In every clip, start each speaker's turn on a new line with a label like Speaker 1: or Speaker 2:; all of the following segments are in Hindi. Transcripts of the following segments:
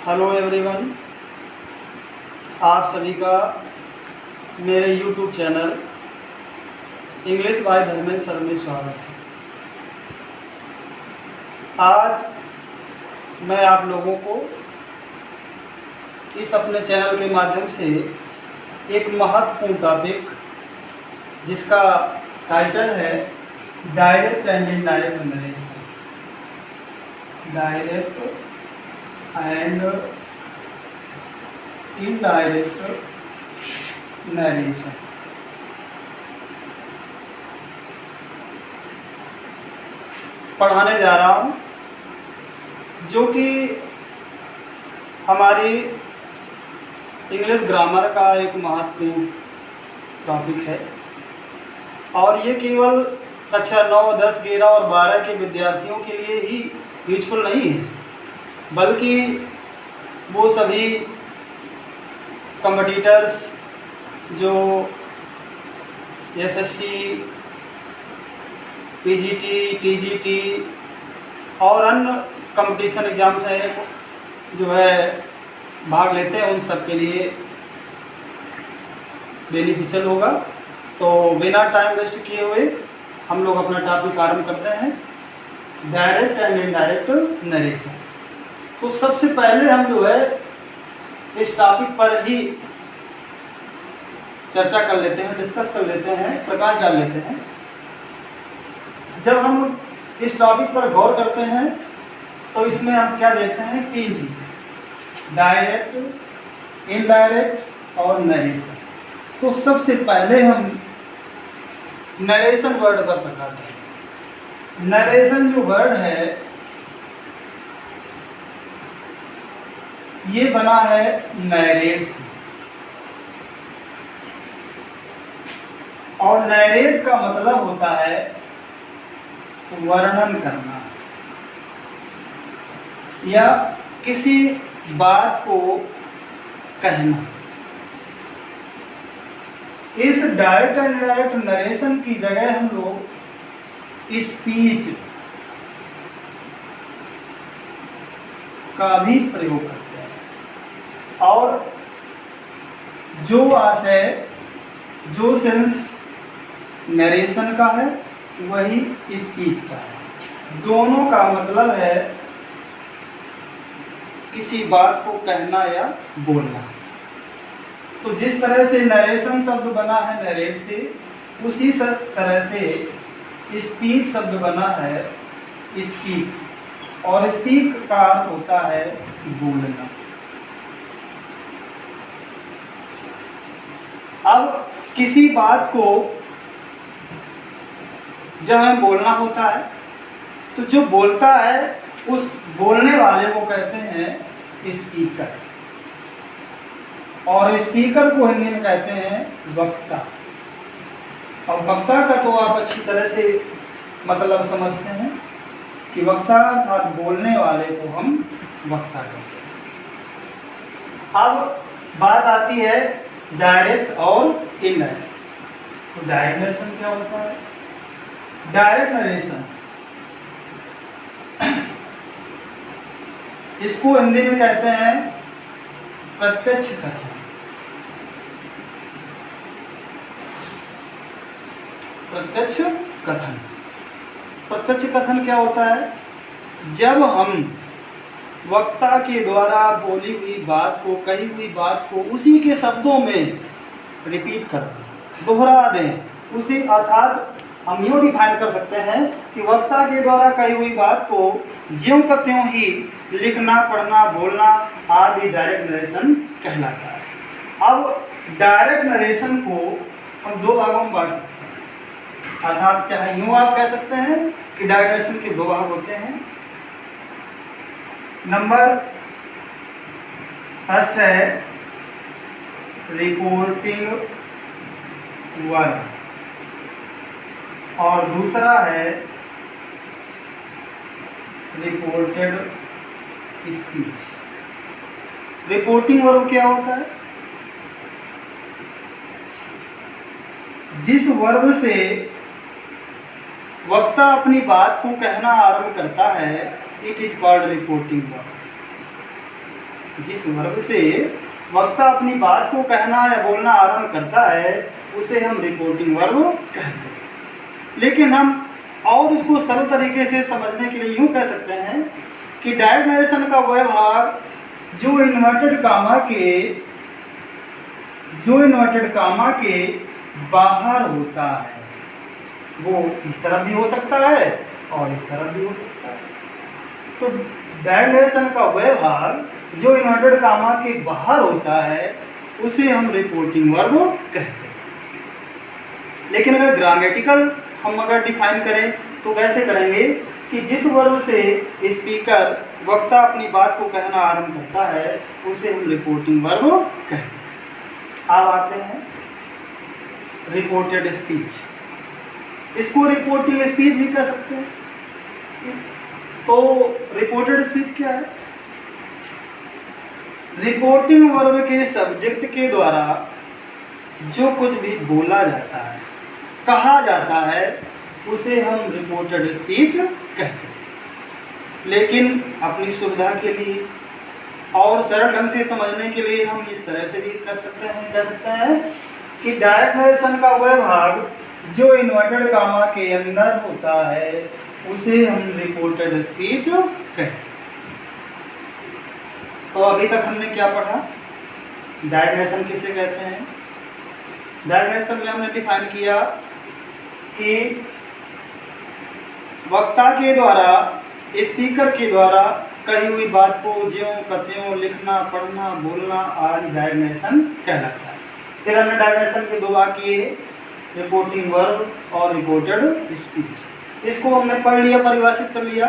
Speaker 1: हेलो एवरीवन, आप सभी का मेरे YouTube channel English by Dharmendra sir में स्वागत है। आज मैं आप लोगों को इस अपने चैनल के माध्यम से एक महत्वपूर्ण टॉपिक जिसका टाइटल है direct and indirect narration. Direct and indirect narration. पढ़ाने जा रहा हूँ जो कि हमारी इंग्लिश ग्रामर का एक महत्वपूर्ण टॉपिक है और ये केवल कक्षा 9, 10, 11 और 12 के विद्यार्थियों के लिए ही यूजफुल नहीं है, बल्कि वो सभी कॉम्पिटिटर्स जो एसएससी, पीजीटी, टीजीटी और अन्य कंपटीशन एग्जाम है जो है भाग लेते हैं, उन सब के लिए बेनिफिशियल होगा। तो बिना टाइम वेस्ट किए हुए हम लोग अपना टॉपिक आरंभ करते हैं, डायरेक्ट एंड इनडायरेक्ट नरेशन। तो सबसे पहले हम जो है इस टॉपिक पर ही चर्चा कर लेते हैं, डिस्कस कर लेते हैं, प्रकाश डाल लेते हैं। जब हम इस टॉपिक पर गौर करते हैं तो इसमें हम क्या देखते हैं, तीन चीज़, डायरेक्ट, इनडायरेक्ट और नरेशन। तो सबसे पहले हम नरेशन वर्ड पर प्रकाश डालें। नरेशन जो वर्ड है ये बना है नैरेट से, और नैरेट का मतलब होता है वर्णन करना या किसी बात को कहना। इस डायरेक्ट एंड इनडायरेक्ट नरेशन की जगह हम लोग स्पीच का भी प्रयोग करते हैं, और जो आशय, जो सेंस नरेशन का है वही स्पीच का है। दोनों का मतलब है किसी बात को कहना या बोलना। तो जिस तरह से नरेशन शब्द बना है नरेट से, उसी तरह से स्पीच शब्द बना है स्पीक्स, और स्पीक का अर्थ होता है बोलना। अब किसी बात को जब हमें बोलना होता है तो जो बोलता है उस बोलने वाले को कहते हैं स्पीकर, और स्पीकर को हिंदी में कहते हैं वक्ता। और वक्ता का तो आप अच्छी तरह से मतलब समझते हैं कि वक्ता अर्थात बोलने वाले को हम वक्ता कहते हैं। अब बात आती है डायरेक्ट और इनडायरेक्ट। तो डायरेक्ट नरेशन क्या होता है? डायरेक्ट नरेशन इसको हिंदी में कहते हैं प्रत्यक्ष कथन। प्रत्यक्ष कथन, प्रत्यक्ष कथन क्या होता है? जब हम वक्ता के द्वारा बोली हुई बात को, कही हुई बात को उसी के शब्दों में रिपीट कर दें, दोहरा दें उसी, अर्थात हम यूँ डिफाइन कर सकते हैं कि वक्ता के द्वारा कही हुई बात को ज्यों का त्यों ही लिखना, पढ़ना, बोलना आदि डायरेक्ट नरेशन कहलाता है। अब डायरेक्ट नरेशन को हम दो भागों में बांट सकते हैं, अर्थात चाहे यूँ आप कह सकते हैं कि डायरेक्ट नरेशन के दो भाग होते हैं। नंबर फर्स्ट है रिपोर्टिंग वर्ब, और दूसरा है रिपोर्टेड स्पीच। रिपोर्टिंग वर्ब क्या होता है? जिस वर्ब से वक्ता अपनी बात को कहना आरंभ करता है, it is called reporting verb. जिस वर्ब से वक्ता अपनी बात को कहना या बोलना आरंभ करता है उसे हम रिपोर्टिंग वर्ब कहते हैं। लेकिन हम और इसको सरल तरीके से समझने के लिए यूँ कह सकते हैं कि डायरेक्ट नरेशन का वह भाग जो इन्वर्टेड कामा के बाहर होता है, वो इस तरफ भी हो सकता है और इस तरफ भी हो सकता है। तो डायरेक्ट नरेशन का वह भाग जो इन्वर्टेड कामा के बाहर होता है उसे हम रिपोर्टिंग वर्ब कहते हैं। लेकिन अगर ग्रामेटिकल हम अगर डिफाइन करें तो कैसे करेंगे कि जिस वर्ब से स्पीकर वक्ता अपनी बात को कहना आरंभ करता है उसे हम रिपोर्टिंग वर्ब कहते हैं। अब आते हैं रिपोर्टेड स्पीच। इसको रिपोर्टिंग स्पीच भी कह सकते हैं। तो रिपोर्टेड स्पीच क्या है? रिपोर्टिंग वर्ब के सब्जेक्ट के द्वारा जो कुछ भी बोला जाता है, कहा जाता है, उसे हम रिपोर्टेड स्पीच कहते हैं। लेकिन अपनी सुविधा के लिए और सरल ढंग से समझने के लिए हम इस तरह से भी कह सकते हैं कि डायरेक्ट नरेशन का वह भाग जो इन्वर्टेड कामा के अंदर होता है उसे हम रिपोर्टेड स्पीच कहते हैं। तो अभी तक हमने क्या पढ़ा? डायरेक्ट नरेशन किसे कहते हैं? डायरेक्ट नरेशन में हमने डिफाइन किया कि वक्ता के द्वारा, स्पीकर के द्वारा कही हुई बात को ज्यों कत्यों लिखना, पढ़ना, बोलना आदि डायरेक्ट नरेशन कहलाता है। फिर हमने डायरेक्ट नरेशन के दो भाग किए, रिपोर्टिंग वर्ब और रिपोर्टेड स्पीच। इसको हमने पढ़ लिया, परिभाषित कर लिया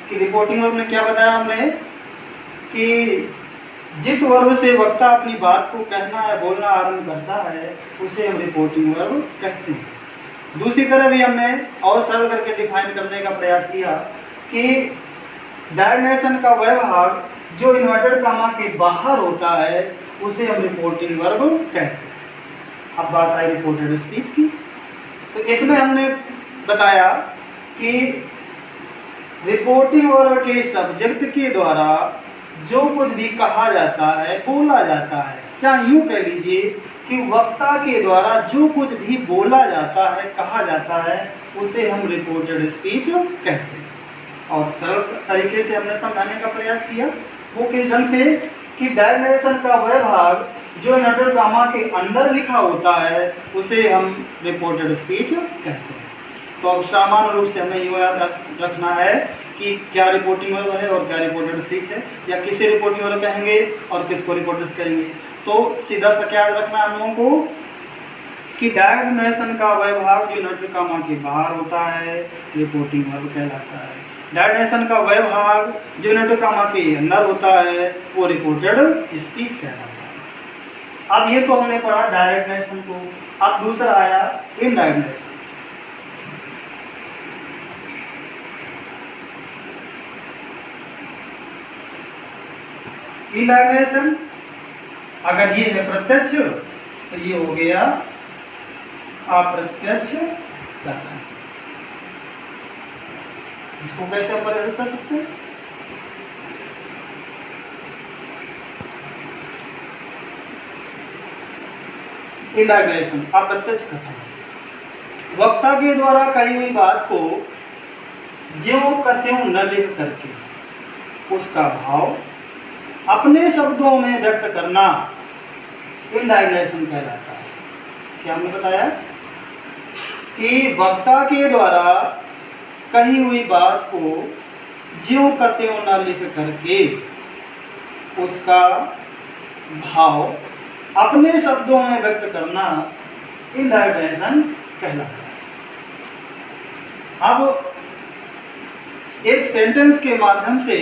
Speaker 1: कि रिपोर्टिंग वर्ब में क्या बताया हमने कि जिस वर्ब से वक्ता अपनी बात को कहना या बोलना आरंभ करता है उसे हम रिपोर्टिंग वर्ब कहते हैं। दूसरी तरह भी हमने और सरल करके डिफाइन करने का प्रयास किया कि डायरेक्ट नरेशन का वह भाग जो इन्वर्टेड कामा के बाहर होता है उसे हम रिपोर्टिंग वर्ब कहते हैं। अब बात आई रिपोर्टेड स्पीच की। तो इसमें हमने बताया कि रिपोर्टिंग वर्ब के सब्जेक्ट के द्वारा जो कुछ भी कहा जाता है, बोला जाता है, चाहे यूँ कह लीजिए कि वक्ता के द्वारा जो कुछ भी बोला जाता है, कहा जाता है, उसे हम रिपोर्टेड स्पीच कहते हैं। और सरल तरीके से हमने समझाने का प्रयास किया वो किस ढंग से कि डायरेक्ट नरेशन का वह भाग जो इन्वर्टेड कामा के अंदर लिखा होता है उसे हम रिपोर्टेड स्पीच कहते हैं। तो अब सामान्य रूप से हमें ये याद रखना है कि क्या रिपोर्टिंग वर्ब है और क्या रिपोर्टेड स्पीच है, या किसे रिपोर्टिंग वर्ब कहेंगे और किसको रिपोर्टेड कहेंगे। तो सीधा सा क्या याद रखना है हम लोगों को कि डायरेक्ट नरेशन का वह भाग जो इन्वर्टेड कामा के बाहर होता है रिपोर्टिंग वर्ब कहलाता है। डायरेक्ट नरेशन का वह भाग जो इन्वर्टेड कामा के अंदर होता है वो रिपोर्टेड स्पीच कहलाता है। अब ये तो हमने पढ़ा डायरेक्ट नरेशन को। अब दूसरा आया इनडायरेक्ट नरेशन। इनडायरेक्ट नरेशन अगर ये है प्रत्यक्ष तो ये हो गया अप्रत्यक्ष कथन। इसको कैसे हम परिभाषित कर सकते हैं? इनडायरेक्ट नरेशन अप्रत्यक्ष कथन, वक्ता के द्वारा कही हुई बात को ज्यों कत्यों न लिख करके उसका भाव अपने शब्दों में व्यक्त करना इनडायरेक्ट नरेशन कहलाता है। क्या हमने बताया कि वक्ता के द्वारा कही हुई बात को ज्यों कत्यों न लिख करके उसका भाव अपने शब्दों में व्यक्त करना इनडायरेक्ट नरेशन कहलाता है। अब एक सेंटेंस के माध्यम से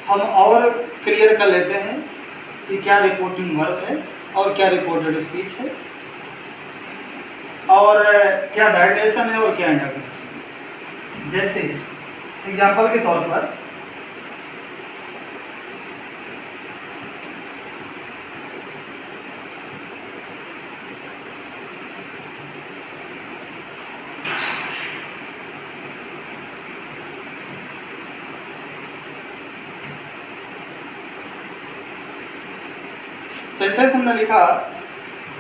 Speaker 1: हम और क्लियर कर लेते हैं कि क्या रिपोर्टिंग वर्ब है और क्या रिपोर्टेड स्पीच है, और क्या डायरेक्ट नरेशन है और क्या इनडायरेक्ट नरेशन। जैसे एग्जाम्पल के तौर पर सेंटेंस हमने लिखा,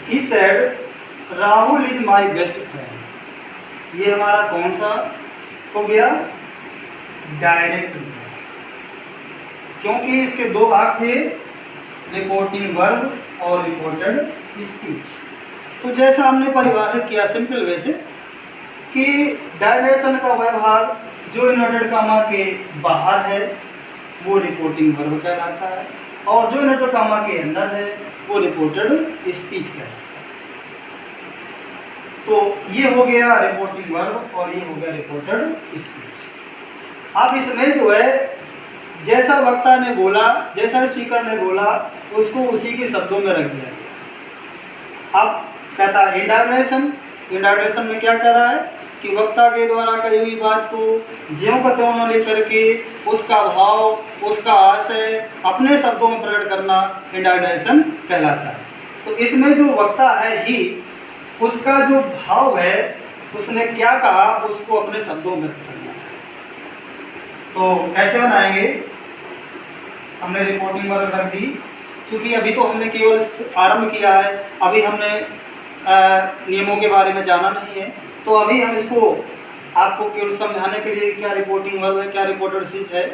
Speaker 1: he said Rahul is my best friend. ये हमारा कौन सा हो गया? डायरेक्ट रिप्रेजेंट, क्योंकि इसके दो भाग थे, रिपोर्टिंग वर्ब और रिपोर्टेड स्पीच। तो जैसा हमने परिभाषित किया सिंपल वे से कि डायरेक्शन का वह भाग जो इन्वर्टेड कामा के बाहर है वो रिपोर्टिंग वर्ब कहलाता है, और जो इन्वर्टेड कामा के अंदर है वो रिपोर्टेड स्पीच कहलाता है। तो ये हो गया रिपोर्टिंग वर्ब और ये हो गया रिपोर्टेड स्पीच। अब इसमें जो है जैसा वक्ता ने बोला, जैसा स्पीकर ने बोला, उसको उसी के शब्दों में रख दिया गया। अब कहता है इंडायरेक्शन। इंडायरेक्शन में क्या कह रहा है कि वक्ता के द्वारा कही हुई बात को ज्यों का त्यों लेकर के उसका भाव, उसका आशय अपने शब्दों में प्रकट करना इंडायरेक्शन कहलाता है। तो इसमें जो वक्ता है ही, उसका जो भाव है, उसने क्या कहा उसको अपने शब्दों में करना है। तो कैसे बनाएंगे? हमने रिपोर्टिंग वर्ब रख दी, क्योंकि अभी तो हमने केवल आरंभ किया है, अभी हमने नियमों के बारे में जाना नहीं है। तो अभी हम इसको आपको केवल समझाने के लिए क्या रिपोर्टिंग वर्ब है, क्या रिपोर्टेड स्पीच है,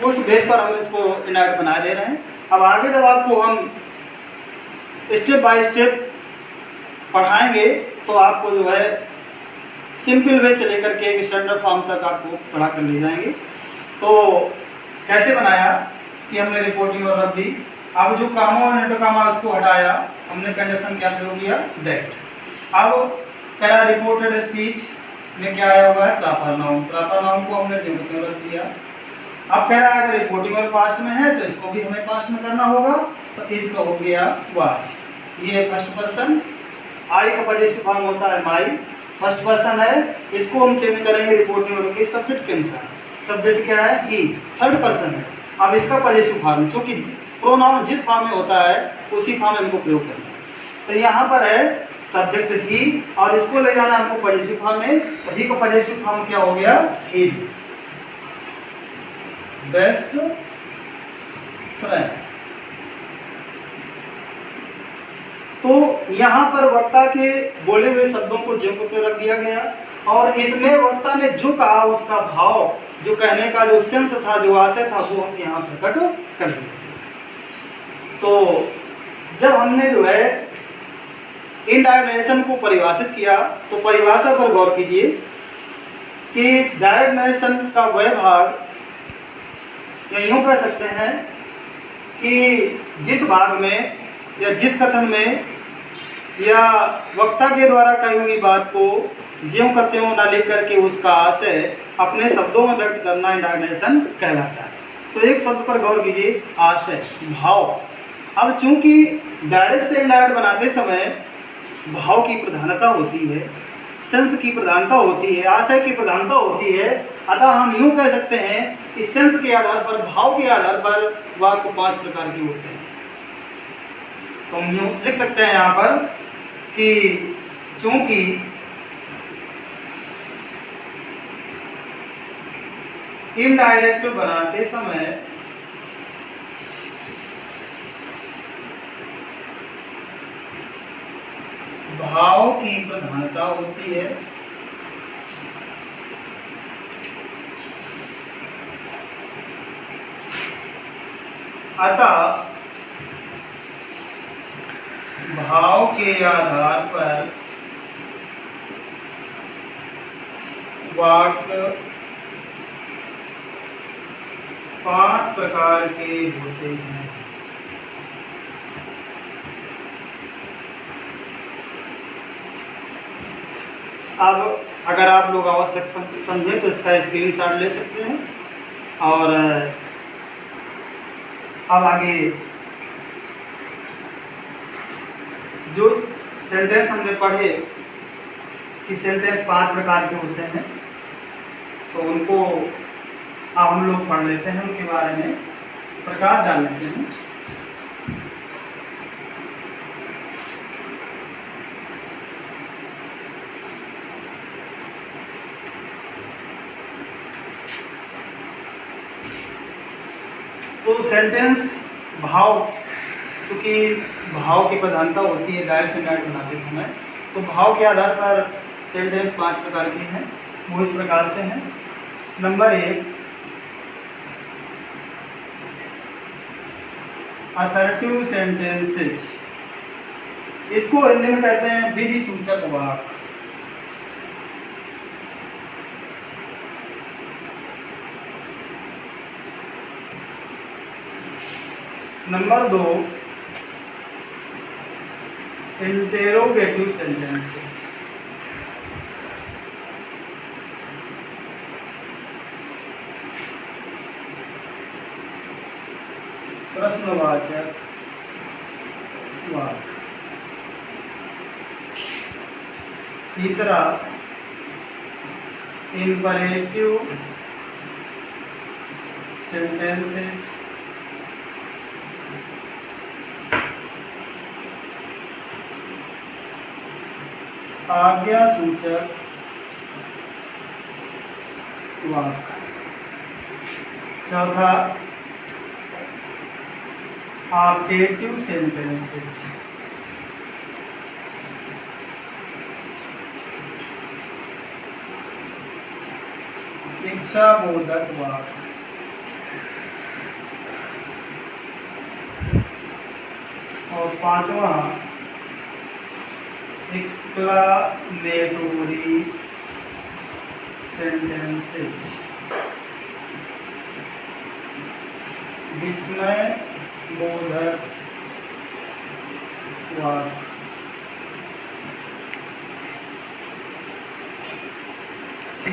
Speaker 1: उस बेस पर हम इसको इनडायरेक्ट बना दे रहे हैं। अब आगे जब आपको हम स्टेप बाय स्टेप पढ़ाएंगे तो आपको जो है सिंपल वे से लेकर के एक स्टैंडर्ड फॉर्म तक आपको पढ़ा कर ले जाएंगे। तो कैसे बनाया कि हमने रिपोर्टिंग वर्ब रख दी, अब जो कामा और नेटो कामा उसको हटाया, हमने कंजक्शन क्या प्रयोग किया? दैट। अब कह रहा रिपोर्टेड स्पीच में क्या आया हुआ है? Proper noun. प्रॉपर नाउन को हमने जिम्मेदार रख दिया। अब कह रहा है अगर रिपोर्टिंग वर्ब पास्ट में है तो इसको भी हमें पास्ट में करना होगा, तो इसका हो गया वाज। ये फर्स्ट पर्सन, आई का पजेसिव फॉर्म होता है माई, फर्स्ट पर्सन है, इसको हम चेंज करेंगे रिपोर्टिंग वर्ब के सब्जेक्ट के अनुसार। सब्जेक्ट क्या है? ही। थर्ड पर्सन है, अब इसका पजेसिव फॉर्म, चूंकि प्रोनाउन जिस फॉर्म में होता है उसी फॉर्म में हमको प्रयोग करना है। तो यहाँ पर है सब्जेक्ट ही और इसको ले जाना हमको पजेसिव फॉर्म में, तो ही का पजेसिव फॉर्म क्या हो गया? ही बेस्ट फ्रेंड। तो यहाँ पर वक्ता के बोले हुए शब्दों को ज्यों को त्यों रख दिया गया, और इसमें वक्ता ने जो कहा उसका भाव, जो कहने का जो सेंस था, जो आशय था, वो हम यहाँ प्रकट कर दिया। तो जब हमने जो है इंडायरेक्शन को परिभाषित किया तो परिभाषा पर गौर कीजिए कि डायरेक्शन का वह भाग, या यूँ कह सकते हैं कि जिस भाग में या जिस कथन में या वक्ता के द्वारा कही हुई बात को ज्यों का त्यों न लिख करके उसका आशय अपने शब्दों में व्यक्त करना इंडायरेक्शन कहलाता है। तो एक शब्द पर गौर कीजिए, आशय, भाव। अब चूंकि डायरेक्ट से इनडायरेक्ट बनाते समय भाव की प्रधानता होती है, सेंस की प्रधानता होती है, आशय की प्रधानता होती है, अतः हम यूँ कह सकते हैं कि सेंस के आधार पर, भाव के आधार पर वाक्य 5 प्रकार के होते हैं। तो हम यूँ लिख सकते हैं यहाँ पर कि चूंकि इनडायरेक्ट बनाते समय भाव की प्रधानता होती है, अतः भाव के आधार पर वाक्य 5 प्रकार के होते हैं। अब अगर आप लोग आवश्यक समझें तो इसका स्क्रीनशॉट ले सकते हैं। और अब आगे जो सेंटेंस हमने पढ़े कि सेंटेंस 5 प्रकार के होते हैं, तो उनको अब हम लोग पढ़ लेते हैं, उनके बारे में प्रकाश डाल लेते हैं। तो सेंटेंस भाव क्योंकि भाव की प्रधानता होती है डायरेक्ट से इनडायरेक्ट बनाते समय, तो भाव के आधार पर सेंटेंस 5 प्रकार के हैं। वो इस प्रकार से हैं। Number 1, assertive sentences. इसको हिंदी में कहते हैं विधि सूचक वाक्य। Number 2, interrogative sentences. प्रश्नवाचक वाक्य। तीसरा, इंपरेटिव सेंटेंसेस। आज्ञा सूचक वाक्य। चौथा, ऑप्टेटिव सेंटेंसेस। इच्छा बोधक वाक्य। और पांचवा, एक्सक्लामेटोरी सेंटेंसेस। विस्मय बोधक वाक्य।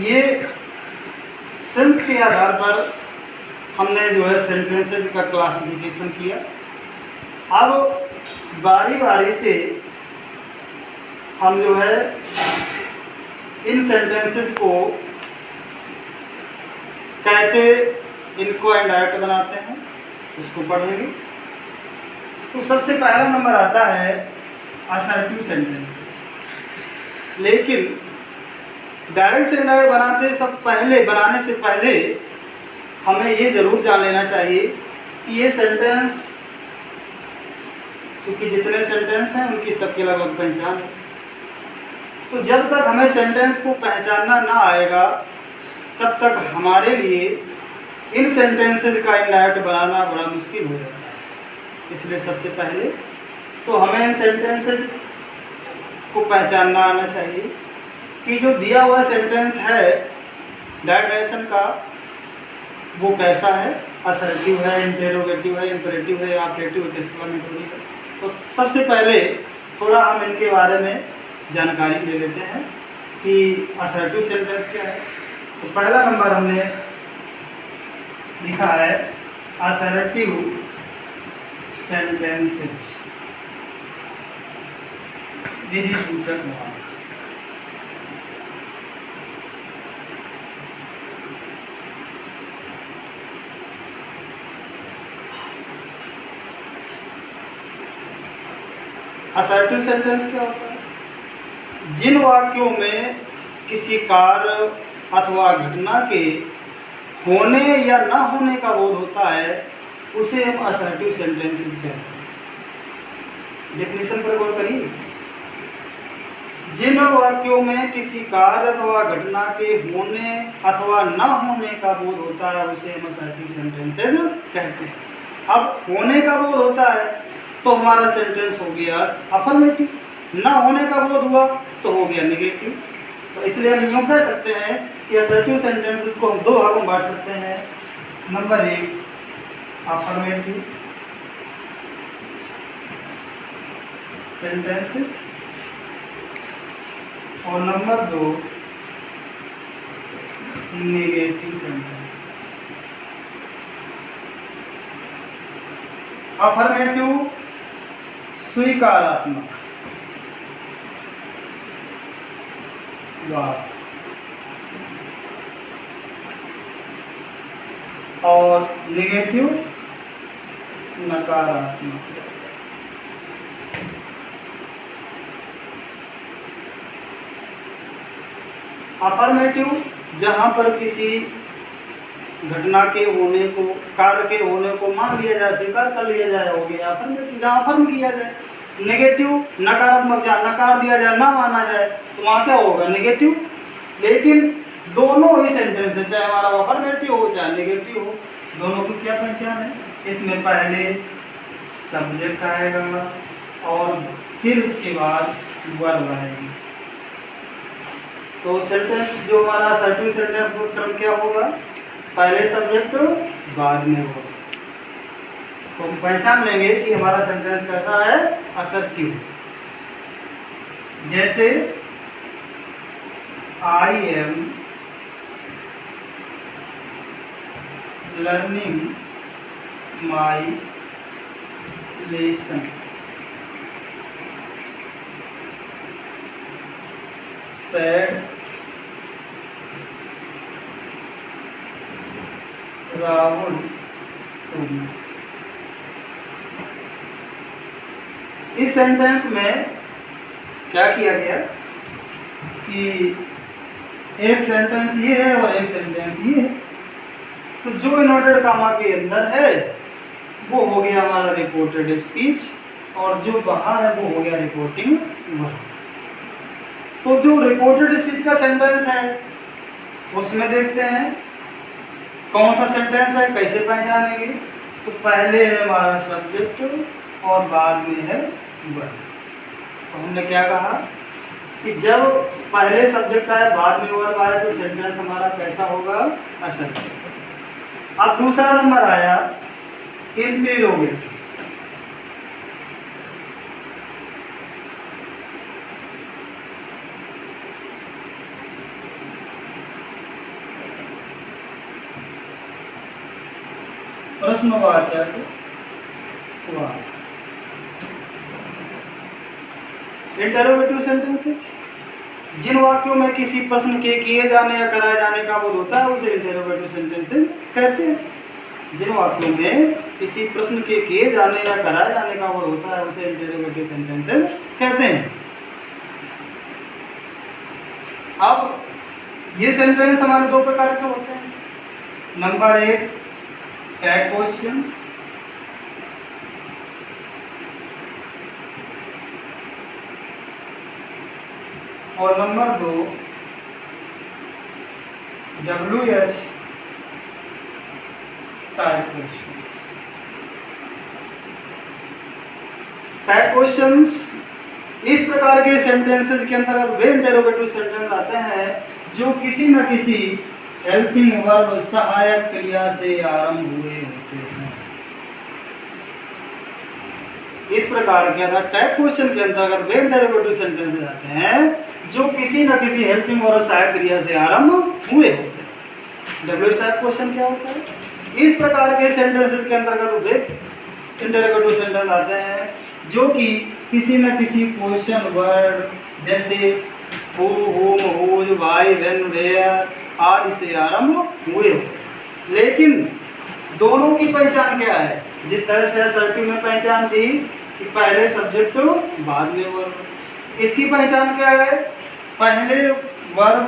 Speaker 1: ये सेंस के आधार पर हमने जो है सेंटेंसेस का क्लासिफिकेशन किया। अब बारी बारी से हम जो है इन सेंटेंसेस को कैसे इनको इनडायरेक्ट बनाते हैं उसको पढ़ेंगे। तो सबसे पहला नंबर आता है असर्टिव सेंटेंसेस। लेकिन डायरेक्ट से इनडायरेक्ट बनाने से पहले हमें ये जरूर जान लेना चाहिए कि ये सेंटेंस, क्योंकि जितने सेंटेंस हैं उनकी सबकी अलग अलग पहचान है। तो जब तक हमें सेंटेंस को पहचानना ना आएगा तब तक हमारे लिए इन सेंटेंसेस का इनडायरेक्ट बनाना बड़ा मुश्किल हो जाता है। इसलिए सबसे पहले तो हमें इन सेंटेंसेस को पहचानना आना चाहिए कि जो दिया हुआ सेंटेंस है डायरेक्ट डायरेक्शन का वो कैसा है, असर्टिव है, इंटेरोगेटिव है, इंपरेटिव है, ऑपरेटिव है, एक्सक्लामेटोरी है। तो सबसे पहले थोड़ा हम इनके बारे में जानकारी ले लेते हैं कि असर्टिव सेंटेंस क्या है। तो पहला नंबर हमने लिखा है असर्टिव सेंटेंसेस, विधि सूचक वाक्य। असर्टिव सेंटेंस क्या होता है? जिन वाक्यों में किसी कार्य अथवा घटना के होने या ना होने का बोध होता है उसे हम असर्टिव सेंटेंसेस कहते हैं। डेफिनेशन पर गौर करिए। जिन वाक्यों में किसी कार्य अथवा घटना के होने अथवा ना होने का बोध होता है उसे हम असर्टिव सेंटेंसेस कहते हैं। अब होने का बोध होता है तो हमारा सेंटेंस हो गया अफर्मेटिव, ना होने का बोध हुआ तो हो गया नेगेटिव। तो इसलिए हम यूँ कह सकते हैं कि असर्टिव सेंटेंसेस को हम दो भागों में बांट सकते हैं। नंबर 1 अफर्मेटिव सेंटेंसेस और नंबर 2 नेगेटिव सेंटेंस। अफर्मेटिव स्वीकारात्मक वाक्य और नेगेटिव नकारात्मक। अफर्मेटिव जहां पर किसी घटना के होने को, कार्य के होने को मान लिया जाए, स्वीकार कर लिया जाए, हो गया अफर्मेटिव। जहाँ अफर्म किया जाए, नेगेटिव नकारात्मक जहाँ नकार दिया जाए, ना माना जाए, तो वहाँ क्या होगा, नेगेटिव। लेकिन दोनों ही सेंटेंस है, चाहे हमारा अफर्मेटिव हो चाहे नेगेटिव हो, दोनों की क्या पहचान है, इसमें पहले सब्जेक्ट आएगा और फिर उसके बाद वर्ब आएगी। तो सेंटेंस जो हमारा असर्टिव सेंटेंस का क्रम क्या होगा, पहले सब्जेक्ट बाद में होगा। तो हम पहचान लेंगे कि हमारा सेंटेंस कैसा है, असर्टिव। जैसे I am learning my lesson, sad Rahul तुम। इस सेंटेंस में क्या किया गया कि एक सेंटेंस ये है और एक सेंटेंस ये है। तो जो इन्वर्टेड कामा के अंदर है वो हो गया हमारा रिपोर्टेड स्पीच, और जो बाहर है वो हो गया रिपोर्टिंग वर्ब। तो जो रिपोर्टेड स्पीच का सेंटेंस है उसमें देखते हैं कौन सा सेंटेंस है, कैसे पहचानेंगे। तो पहले है हमारा सब्जेक्ट और बाद में है वर्ब। तो हमने क्या कहा कि जब पहले सब्जेक्ट आए बाद में वर्ब आए तो सेंटेंस हमारा कैसा होगा, असर्टिव। अब दूसरा नंबर आया इंटेरोगेटिव। प्रश्नवाचक वाक्य, इंटरोगेटिव सेंटेंसेस। जिन वाक्यों में किसी प्रश्न के किए जाने या कराए जाने का बोध होता है उसे इंटरोगेटिव सेंटेंसेस कहते हैं। जिन वाक्यों में किसी प्रश्न के किए जाने या कराए जाने का बोध होता है उसे इंटरोगेटिव सेंटेंसेस कहते हैं। अब ये सेंटेंस हमारे दो प्रकार के होते हैं। नंबर 1 टैग क्वेश्चंस, और number 2 WH type questions. Tag questions इस प्रकार के सेंटेंसेस के अंतर्गत वे इंटरोगेटिव सेंटेंस आते हैं जो किसी न किसी हेल्पिंग वर्ब सहायक क्रिया से आरंभ हुए होते हैं। इस प्रकार के अर्थात टैग क्वेश्चन के अंतर्गत वे इंटरोगेटिव सेंटेंसेस आते हैं जो किसी न किसी हेल्पिंग वर्ब सहायक क्रिया से आरंभ हुए होते हैं। डब्ल्यूएच टाइप क्वेश्चन क्या होता है, इस प्रकार के सेंटेंसेस के अंतर्गत वे इंटरोगेटिव सेंटेंस आते हैं जो कि किसी न किसी क्वेश्चन वर्ड जैसे हु, हुम, हुज, व्हाई, व्हेन, वेयर आदि से आरंभ हुए हो। लेकिन दोनों की पहचान क्या है, जिस तरह से असर्टिव में पहचान थी कि पहले सब्जेक्ट बाद में वर्ब, इसकी पहचान क्या है, पहले वर्ब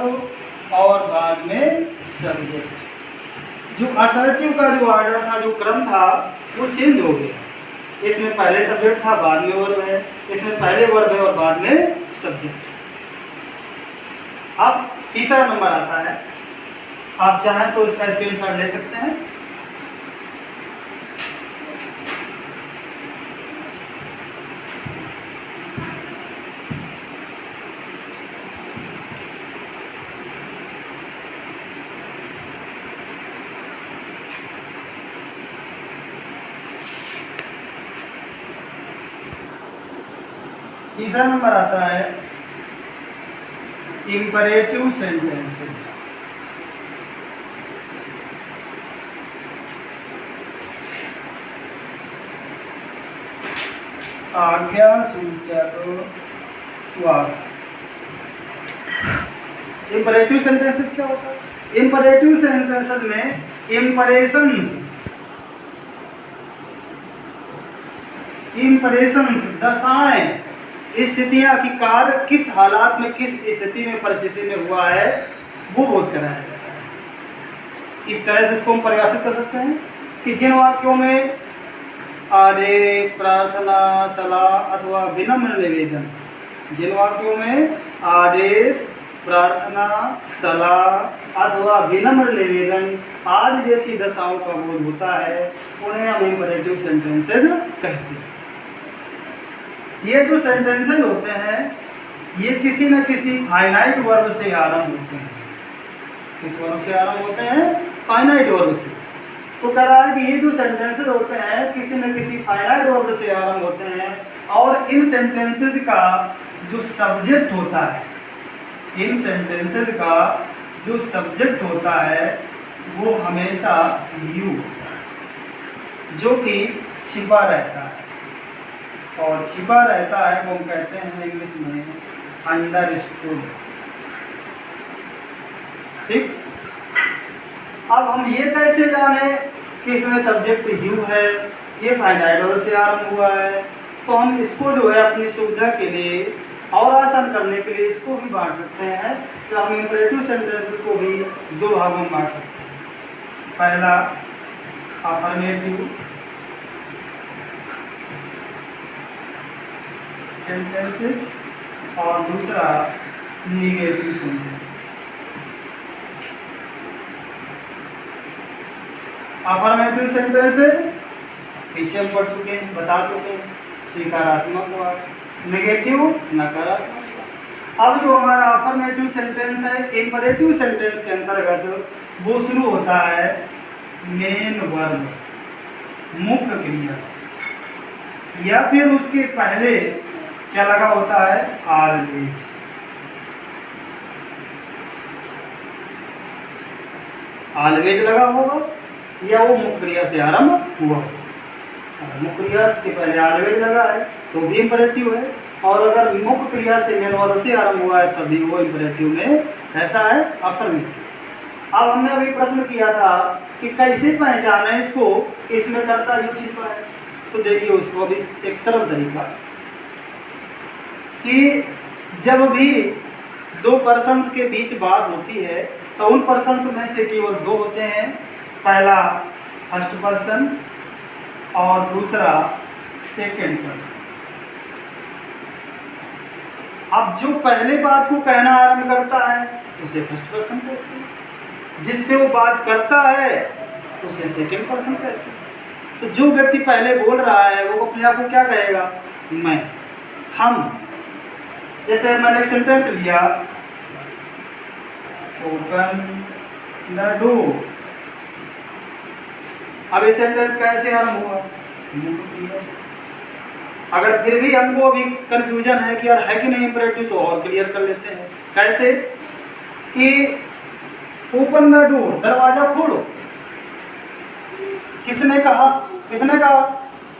Speaker 1: और बाद में सब्जेक्ट। जो असर्टिव का जो ऑर्डर था, जो क्रम था, वो चेंज हो गया। इसमें पहले सब्जेक्ट था बाद में वर्ब है, इसमें पहले वर्ब है और बाद में सब्जेक्ट। अब तीसरा नंबर आता है, आप चाहें तो इसका स्क्रीनशॉट ले सकते हैं। तीसरा नंबर आता है इंपरेटिव सेंटेंसेस। आज्ञा सूचक वाक्य। इंपरेटिव सेंटेंसेस क्या होता है, इंपरेटिव सेंटेंसेस में इंपरेशंस दशाएं, स्थितियां की कार्य किस हालात में, किस स्थिति में, परिस्थिति में हुआ है वो बोध कराया जाता इस तरह से इसको हम परिभाषित कर सकते हैं कि जिन वाक्यों में आदेश, प्रार्थना, सलाह अथवा विनम्र निवेदन, जिन वाक्यों में आदेश, प्रार्थना, सलाह अथवा विनम्र निवेदन आदि जैसी दशाओं का बोध होता है, उन्हें हम इंपरेटिव सेंटेंसेज कहते हैं। ये जो सेंटेंसेज होते हैं ये किसी न किसी फाइनाइट वर्ब से आरंभ होते हैं। किस वर्ब से आरंभ होते हैं? फाइनाइट वर्ब से। तो कह रहा है कि ये जो सेंटेंसेज होते हैं किसी न किसी फाइनाइट वर्ब से आरंभ होते हैं और इन सेंटेंसेज का जो सब्जेक्ट होता है, इन सेंटेंसेज का जो सब्जेक्ट होता है वो हमेशा यू, जो कि छिपा रहता है, और छिपा रहता है वो हम कहते हैं इंग्लिश में अंडरस्टूड। ठीक, अब हम ये कैसे जाने कि इसमें सब्जेक्ट यू है, ये फाइनाइट वर्ब से आरंभ हुआ है? तो हम इसको जो है अपनी सुविधा के लिए और आसान करने के लिए इसको भी बांट सकते हैं। तो हम इंपरेटिव सेंटेंस को भी दो भागों में बांट सकते हैं। पहला अफर्मेटिव सेंटेंसेस और दूसरा निगेटिव सेंटेंस। अफर्मेटिव सेंटेंसेस पीछे हम पढ़ चुके हैं, बता चुके हैं, स्वीकारात्मक हुआ, नेगेटिव नकारात्मक। अब जो हमारा अफर्मेटिव सेंटेंस है इंपरेटिव सेंटेंस के अंतर्गत वो शुरू होता है मेन वर्ब, मुख्य क्रिया से, या फिर उसके पहले क्या लगा होता है? ऑलवेज। ऑलवेज लगा होगा या वो मुख्य क्रिया से आरंभ हुआ। मुख्य क्रिया के पहले ऑलवेज लगा है तो भी इंपरेटिव है, और अगर मुख्य क्रिया से मेन वर्ब से आरंभ हुआ है तभी वो इंपरेटिव में कैसा है? अफर्मेटिव। अब हमने अभी प्रश्न किया था कि कैसे पहचाने इसको कि इसमें कर्ता यू छिपा है। तो देखिए उसको अभी एक सरल तरीका कि जब भी दो पर्सन्स के बीच बात होती है तो उन पर्सन्स में से केवल दो होते हैं, पहला फर्स्ट पर्सन और दूसरा सेकेंड पर्सन। अब जो पहले बात को कहना आरंभ करता है उसे फर्स्ट पर्सन कहते हैं, जिससे वो बात करता है उसे सेकेंड पर्सन कहते हैं। तो जो व्यक्ति पहले बोल रहा है वो अपने आप को क्या कहेगा? मैं, हम। जैसे मैंने एक सेंटेंस लिया, ओपन द डोर। अब ये सेंटेंस कैसे आरंभ हुआ? अगर फिर भी हमको अभी कंफ्यूजन है कि यार है कि नहीं इंपरेटिव, तो और क्लियर कर लेते हैं। कैसे कि ओपन द डोर, दरवाजा खोलो। किसने कहा? किसने कहा?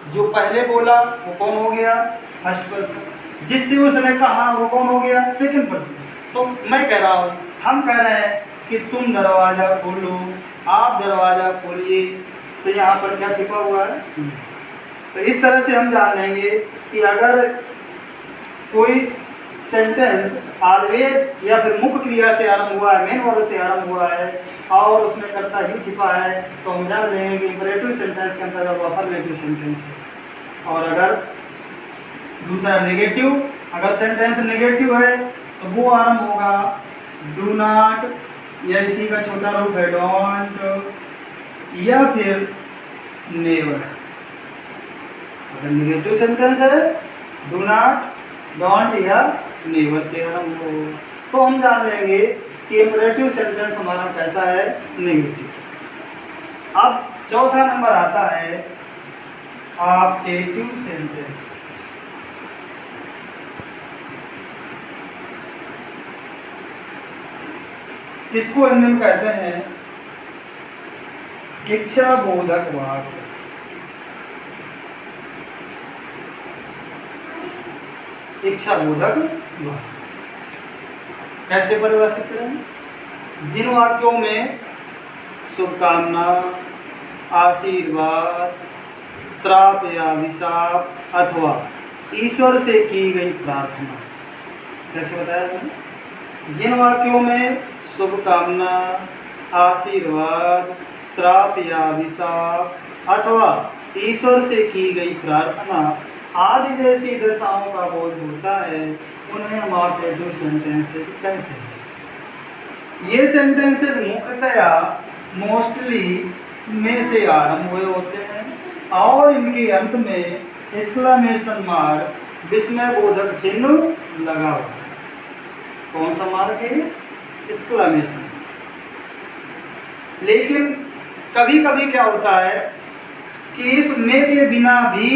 Speaker 1: जो पहले बोला वो कौन हो गया? First person. जिससे उसने कहा वो कौन हो गया? Second person. तो मैं कह रहा हूँ, हम कह रहे हैं कि तुम दरवाजा खोलो, आप दरवाजा खोलिए, तो यहाँ पर क्या छिपा हुआ है? तो इस तरह से हम जान लेंगे कि अगर कोई सेंटेंस ऑलवेज या फिर मुख्य क्रिया से आरंभ हुआ है, मेन वर्ब से आरंभ हुआ है और उसमें कर्ता यू छिपा है, तो हम जान लेंगे कि इंपरेटिव सेंटेंस के अंतर्गत अफर्मेटिव सेंटेंस है। और अगर दूसरा नेगेटिव, अगर सेंटेंस नेगेटिव है तो वो आरंभ होगा डू नॉट, या इसी का छोटा रूप है डोंट, या फिर नेवर। अगर नेगेटिव सेंटेंस है डू नॉट, डोंट या नेवर से आरंभ हो, तो हम जान लेंगे कि इंपरेटिव सेंटेंस हमारा कैसा है? नेगेटिव। अब चौथा नंबर आता है ऑप्टेटिव सेंटेंस। इसको हिंदी में कहते हैं इच्छा बोधक वाक्य। इच्छा बोधक वाक्य कैसे परिभाषित करें? जिन वाक्यों में शुभकामना, आशीर्वाद, श्राप या अभिशाप अथवा ईश्वर से की गई प्रार्थना। कैसे बताया मैंने? जिन वाक्यों में शुभकामना, आशीर्वाद, श्राप या अभिशाप अथवा ईश्वर से की गई प्रार्थना आदि जैसी दशाओं का बोध होता है, उन्हें हम ऑब्जेक्टिव सेंटेंसेस कहते हैं। ये सेंटेंसेस मुख्यतया मोस्टली में से आरंभ हुए होते हैं और इनके अंत में एक्सक्लेमेशन मार्क, विस्मय बोधक चिन्ह लगा होता है। कौन सा मार्क है? एक्सक्लेमेशन। लेकिन कभी कभी क्या होता है कि इस में के बिना भी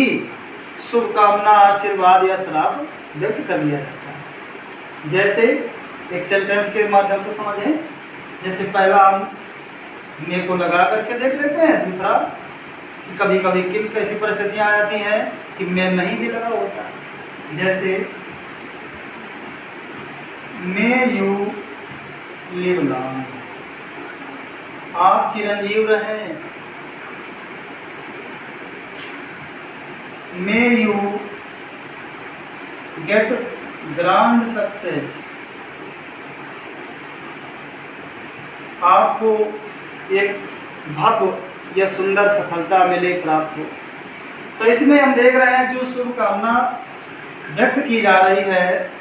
Speaker 1: शुभकामना, आशीर्वाद या श्राप व्यक्त कर दिया जाता है। जैसे एक सेंटेंस के माध्यम से समझें, जैसे पहला हम में को लगा करके देख लेते हैं, दूसरा कि कभी कभी किन कैसी परिस्थितियां आ जाती हैं कि में नहीं भी लगा होता है। जैसे मे यू लिव लॉन्ग, आप चिरंजीव रहें। May you get grand success, आपको एक भव्य या सुंदर सफलता मिले, प्राप्त हो। तो इसमें हम देख रहे हैं जो शुभकामना व्यक्त की जा रही है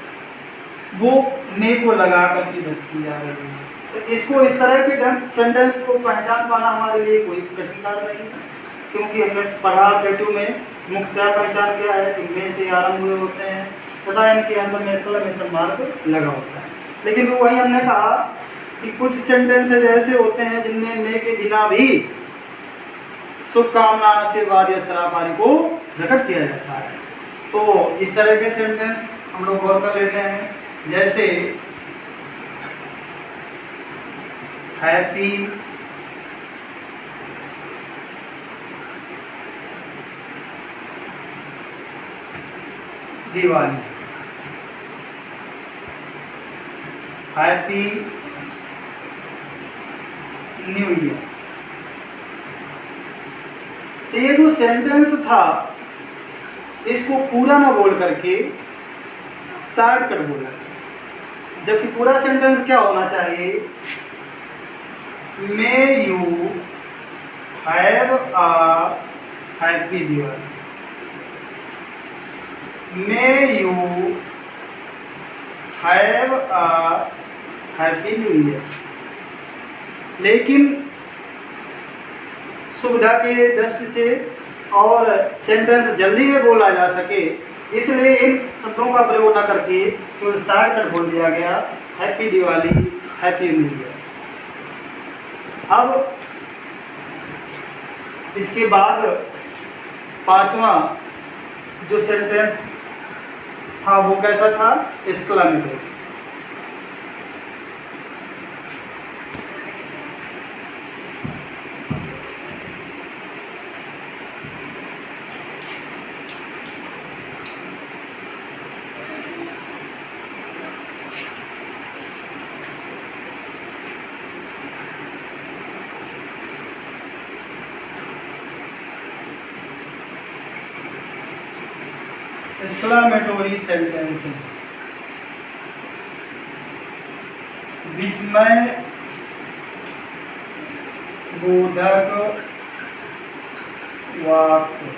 Speaker 1: वो मे को लगा करके व्यक्त की जा रही है। तो इसको इस तरह के ढंग सेंटेंस को पहचान पाना हमारे लिए कोई कठिन कार्य नहीं है, क्योंकि हमने पढ़ा पेटू में मुख्यतः पहचान क्या है कि मे से आरंभ हुए होते हैं तथा इनके अंत में एक्सक्लेमेशन मार्क लगा होता है। लेकिन वही हमने कहा कि कुछ सेंटेंसेज ऐसे होते हैं जिनमें मे के बिना भी शुभकामना, आशीर्वाद या श्राप आदि को प्रकट किया जाता है। तो इस तरह के सेंटेंस हम लोग गौर कर लेते हैं। जैसे happy Diwali, happy new year. तो ये जो सेंटेंस था इसको पूरा ना बोल करके शॉर्टकट बोला, जबकि पूरा सेंटेंस क्या होना चाहिए? May you have a happy Diwali, may you have a happy new year. लेकिन सुविधा के दृष्टि से और सेंटेंस जल्दी में बोला जा सके इसलिए इन शब्दों का प्रयोग न करके केवल शॉर्टकट बोल दिया गया, happy Diwali, happy new year. अब इसके बाद पांचवा जो सेंटेंस था वो कैसा था? एक्सक्लेमेटरी। एक्सक्लेमेटरी सेंटेंसेस, विस्मय बोधक वाक्य।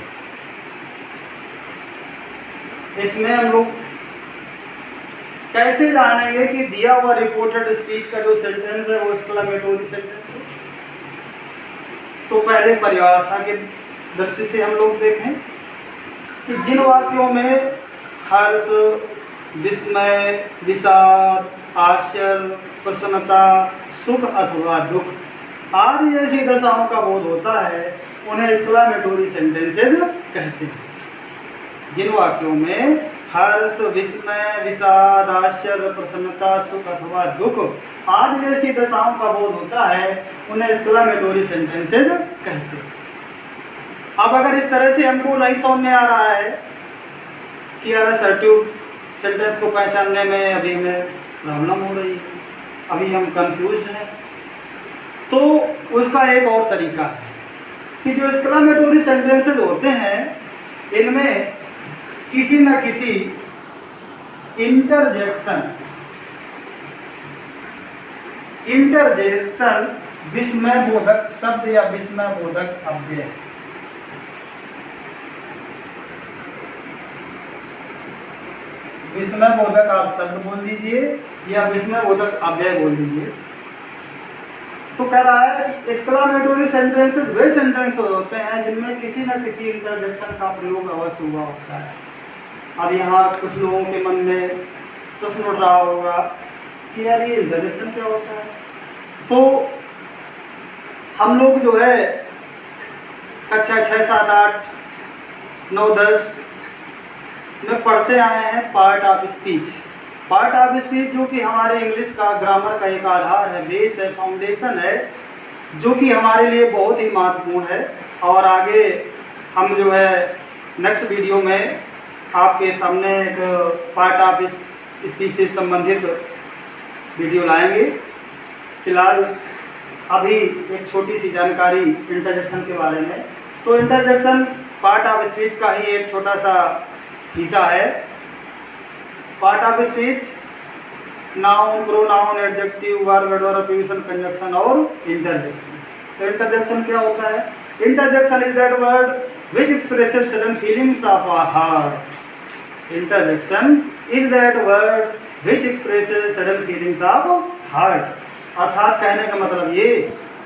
Speaker 1: इसमें हम लोग कैसे जानेंगे कि दिया हुआ रिपोर्टेड स्पीच का जो सेंटेंस है वो एक्सक्लेमेटरी सेंटेंस है? तो पहले परिभाषा के दृष्टि से हम लोग देखें कि जिन वाक्यों में हर्ष, विस्मय, विषाद, आश्चर्य, प्रसन्नता, सुख अथवा दुख आदि जैसी दशाओं का बोध होता है उन्हें एक्सक्लेमेटरी सेंटेंसेस कहते हैं। जिन वाक्यों में हर्ष, विस्मय, विषाद, आश्चर्य, प्रसन्नता, सुख अथवा दुख आदि जैसी दशाओं का बोध होता है उन्हें एक्सक्लेमेटरी सेंटेंसेस कहते हैं। अब अगर इस तरह से हमको नहीं समझ में आ रहा है कि यार असर्टिव सेंटेंस को पहचानने में अभी हमें प्रॉब्लम हो रही है, अभी हम कंफ्यूज्ड हैं, तो उसका एक और तरीका है कि जो एक्सक्लेमेटरी सेंटेंसेस होते हैं इनमें किसी न किसी इंटरजेक्शन विस्मय बोधक शब्द या विस्मय बोधक अव्यय। विस्मय बोधक आप शब्द बोल दीजिए या विस्मय बोधक अव्यय बोल दीजिए। तो कह रहा है एक्सक्लामेटरी सेंटेंसेस वे सेंटेंस होते हैं जिनमें किसी न किसी इंटरजेक्शन का प्रयोग अवश्य हुआ होता है। अब यहाँ कुछ लोगों के मन में प्रश्न उठ रहा होगा कि यार ये इंटरजेक्शन क्या होता है। तो हम लोग जो है कक्षा 6, 7, 8, 9, 10 में पढ़ते आए हैं part of speech. Part of speech जो कि हमारे इंग्लिश का ग्रामर का एक आधार है, बेस है, फाउंडेशन है, जो कि हमारे लिए बहुत ही महत्वपूर्ण है। और आगे हम जो है नेक्स्ट वीडियो में आपके सामने एक पार्ट ऑफ स्पीच से संबंधित वीडियो लाएंगे। फिलहाल अभी एक छोटी सी जानकारी इंटरजेक्शन के बारे में। तो इंटरजेक्शन पार्ट ऑफ स्पीच का ही एक छोटा सा हिस्सा है। Part of speech noun, pronoun, adjective, verb, adverb, preposition, conjunction और इंटरजेक्शन। तो इंटरजेक्शन क्या होता है? Interjection is that word which expresses sudden feelings of a heart. Interjection is that word which expresses sudden feelings of heart. अर्थात कहने का मतलब ये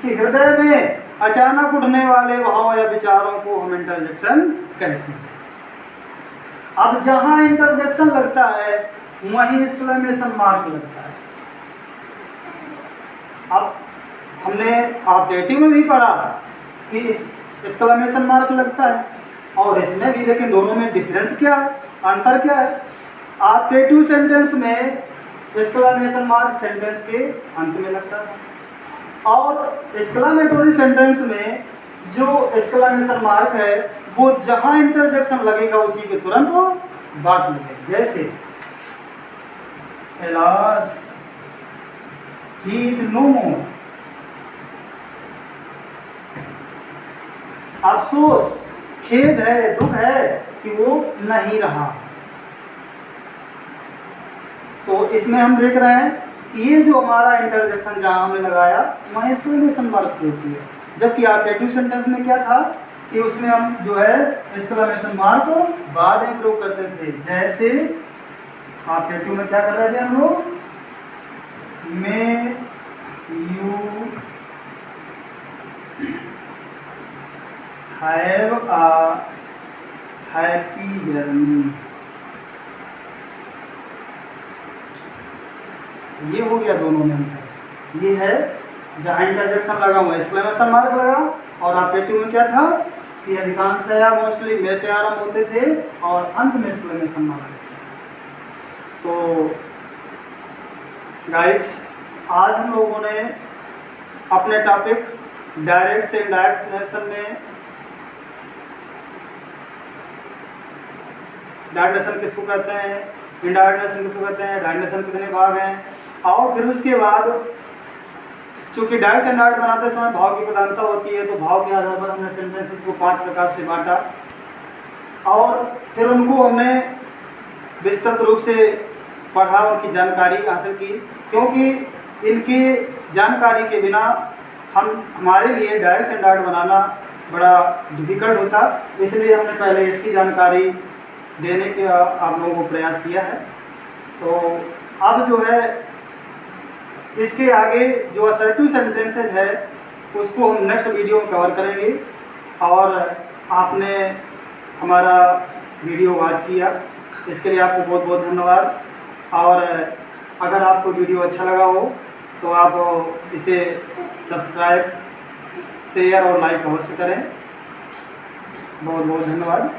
Speaker 1: कि हृदय में अचानक उठने वाले भावों या विचारों को हम इंटरजेक्शन कहते हैं। अब जहां इंटरजेक्शन लगता है वहीं एक्सक्लेमेशन मार्क लगता है। अब हमने ऑब्जेक्टिव में भी पढ़ा कि एक्सक्लेमेशन मार्क लगता है और इसमें भी, लेकिन दोनों में डिफरेंस क्या है, अंतर क्या है? ऑब्जेक्टिव सेंटेंस में एक्सक्लेमेशन मार्क सेंटेंस के अंत में लगता है और एक्सक्लेमेटरी सेंटेंस में जो एक्सक्लेमेशन मार्क है वो जहां इंटरजेक्शन लगेगा उसी के तुरंत बाद लगेगा। जैसे एलास, हीट, नो मोर। अफसोस, खेद है, दुख है कि वो नहीं रहा। तो इसमें हम देख रहे हैं कि ये जो हमारा इंटरजेक्शन जहां हमने लगाया वहां एक्सक्लेमेशन मार्क प्रयोग किया, जबकि ऑब्जेक्टिव सेंटेंस में क्या था कि उसमें हम जो है एक्सक्लेमेशन मार्क बाद में प्रयोग करते थे। जैसे ऑब्जेक्टिव में क्या कर रहे थे हम लोग? May you have a happy journey. ये हो गया दोनों में अंतर। ये है जहाँ इंटरजेक्शन लगा हुआ एक्सक्लेमेशन मार्क लगा और ऑब्जेक्टिव में क्या था कि अधिकांशतया मोस्टली में से आरंभ होते थे और अंत में एक्सक्लेमेशन मार्क। तो गाइस, आज हम लोगों ने अपने टॉपिक डायरेक्ट से इनडायरेक्ट नेरेशन में, डायरेक्ट नेरेशन किसको कहते हैं, इनडायरेक्ट नेरेशन किसको कहते हैं, डायरेक्ट नेरेशन कितने भाग हैं, और फिर उसके बाद चूँकि डायरेक्ट से इनडायरेक्ट बनाते समय भाव की प्रधानता होती है तो भाव के आधार पर हमने सेंटेंसेस को 5 प्रकार से बांटा और फिर उनको हमने विस्तृत रूप से पढ़ा, उनकी जानकारी हासिल की, क्योंकि इनकी जानकारी के बिना हमारे लिए डायरेक्ट से इनडायरेक्ट बनाना बड़ा डिफिकल्ट होता। इसलिए हमने पहले इसकी जानकारी देने के आप लोगों को प्रयास किया है। तो अब जो है इसके आगे जो असर्टिव सेंटेंसेज है उसको हम नेक्स्ट वीडियो में कवर करेंगे। और आपने हमारा वीडियो वॉच किया इसके लिए आपको बहुत बहुत धन्यवाद। और अगर आपको वीडियो अच्छा लगा हो तो आप इसे सब्सक्राइब, शेयर और लाइक अवश्य करें। बहुत बहुत धन्यवाद।